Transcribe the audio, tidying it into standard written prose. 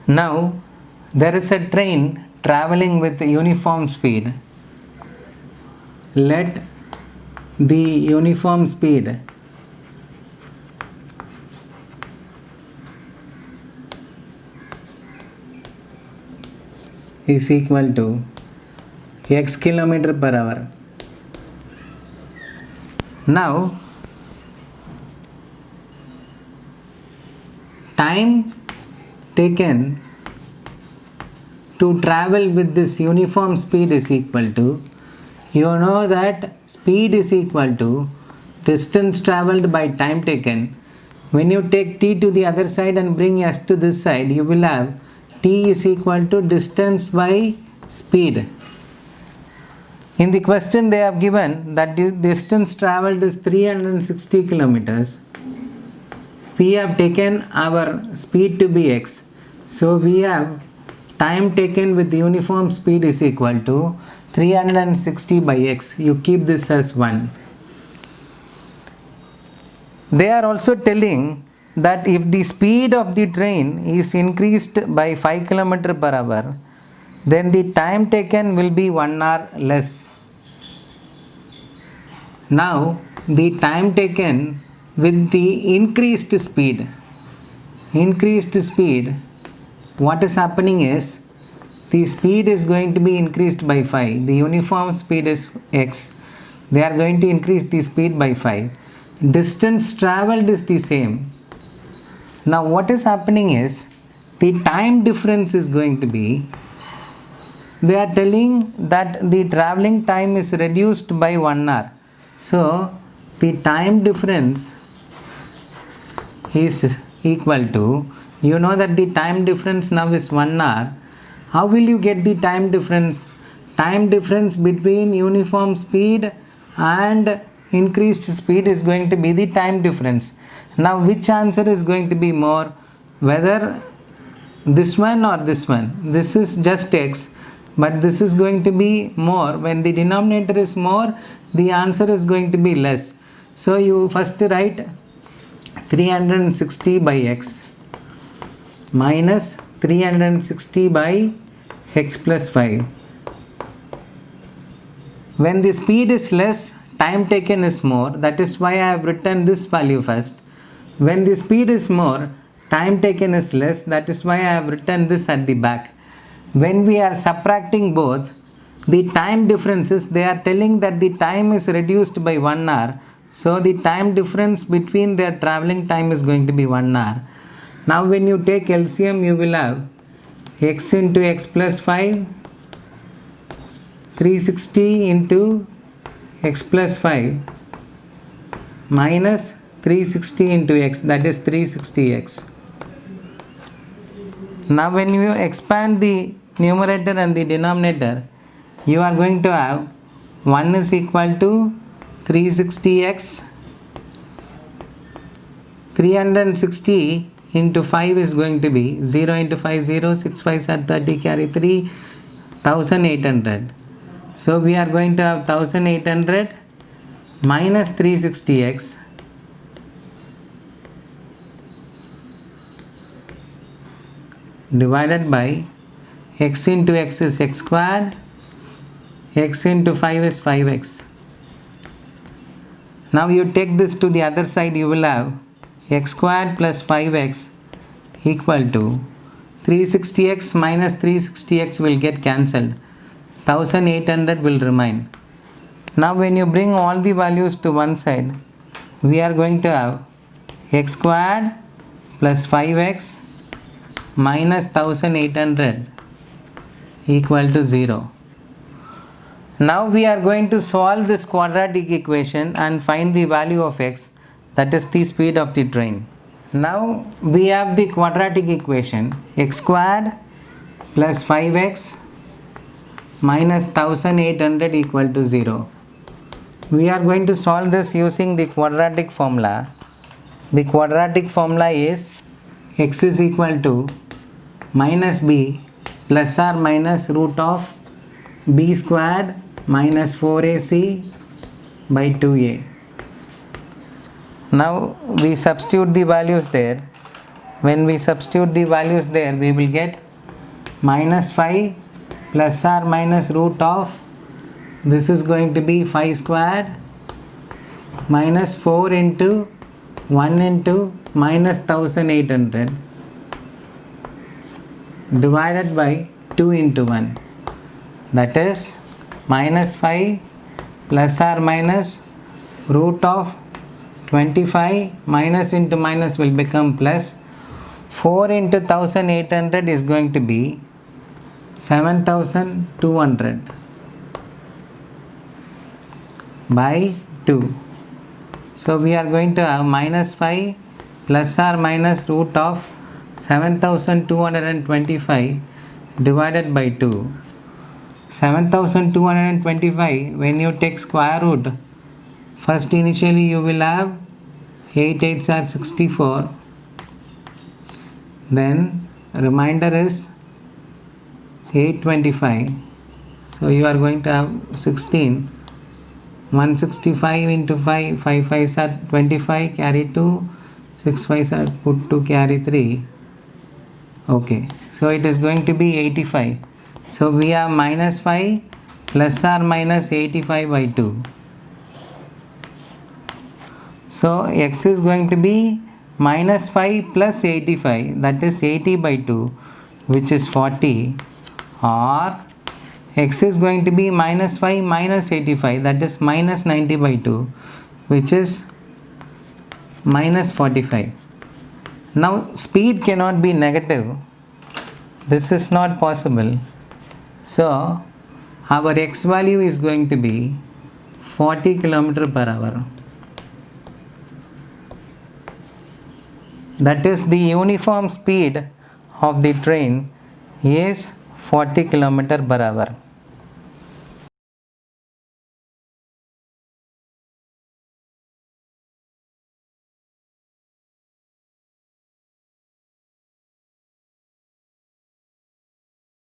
Now there is a train traveling with uniform speed. Let the uniform speed is equal to x kilometer per hour. Now time taken to travel with this uniform speed is equal to, you know that speed is equal to distance traveled by time taken. When you take t to the other side and bring s to this side, you will have t is equal to distance by speed. In the question they have given that the distance traveled is 360 kilometers. We have taken our speed to be x. So we have time taken with uniform speed is equal to 360 by x. You keep this as 1. They are also telling that if the speed of the train is increased by 5 km per hour, then the time taken will be 1 hour less. Now the time taken with the increased speed, what is happening is the speed is going to be increased by 5. The uniform speed is x. They are going to increase the speed by 5. Distance traveled is the same. Now what is happening is the time difference is going to be, they are telling that the traveling time is reduced by 1 hour. So the time difference is equal to, you know that the time difference now is 1 hour. How will you get the time difference? Time difference between uniform speed and increased speed is going to be the time difference. Now which answer is going to be more? Whether this one or this one. This is just x, but this is going to be more. When the denominator is more, the answer is going to be less. So you first write 360 by x minus 360 by x plus 5. When the speed is less, time taken is more. That is why I have written this value first. When the speed is more, time taken is less. That is why I have written this at the back. When we are subtracting both, the time differences, they are telling that the time is reduced by 1 hour. So the time difference between their traveling time is going to be 1 hour. Now when you take LCM, you will have x into x plus 5, 360 into x plus 5 minus 360 into x, that is 360x. Now when you expand the numerator and the denominator, you are going to have 1 is equal to 360x, 360 into 5 is going to be 0 into 5 0, 6 5s are 30, carry 3, 1800. So we are going to have 1800 minus 360x divided by x into x is x squared, x into 5 is 5x. Now you take this to the other side, you will have x squared plus 5x equal to 360x minus 360x will get cancelled. 1800 will remain. Now when you bring all the values to one side, we are going to have x squared plus 5x minus 1800 equal to 0. Now we are going to solve this quadratic equation and find the value of x, that is the speed of the train. Now we have the quadratic equation x squared plus 5x minus 1800 equal to 0. We are going to solve this using the quadratic formula. The quadratic formula is x is equal to minus b plus or minus root of b squared minus 4ac by 2a. Now we substitute the values there. when we substitute the values there, we will get minus 5 plus or minus root of, this is going to be 5 squared minus 4 into 1 into minus 1800 divided by 2 into 1, that is minus 5 plus or minus root of 25 minus into minus will become plus. 4 into 1800 is going to be 7200 by 2. So we are going to have minus 5 plus or minus root of 7225 divided by 2. 7225, when you take square root, first initially you will have 8 8s are 64, then remainder is 825, so you are going to have 16. 165 into 5, 5 5s are 25, carry 2, 6 5s are put 2, carry 3. Okay, so it is going to be 85. So we have minus 5 plus or minus 85 by 2. So x is going to be minus 5 plus 85, that is 80 by 2, which is 40, or x is going to be minus 5 minus 85, that is minus 90 by 2, which is minus 45. Now speed cannot be negative, this is not possible. So our x value is going to be 40 km per hour. That is, the uniform speed of the train is 40 km per hour.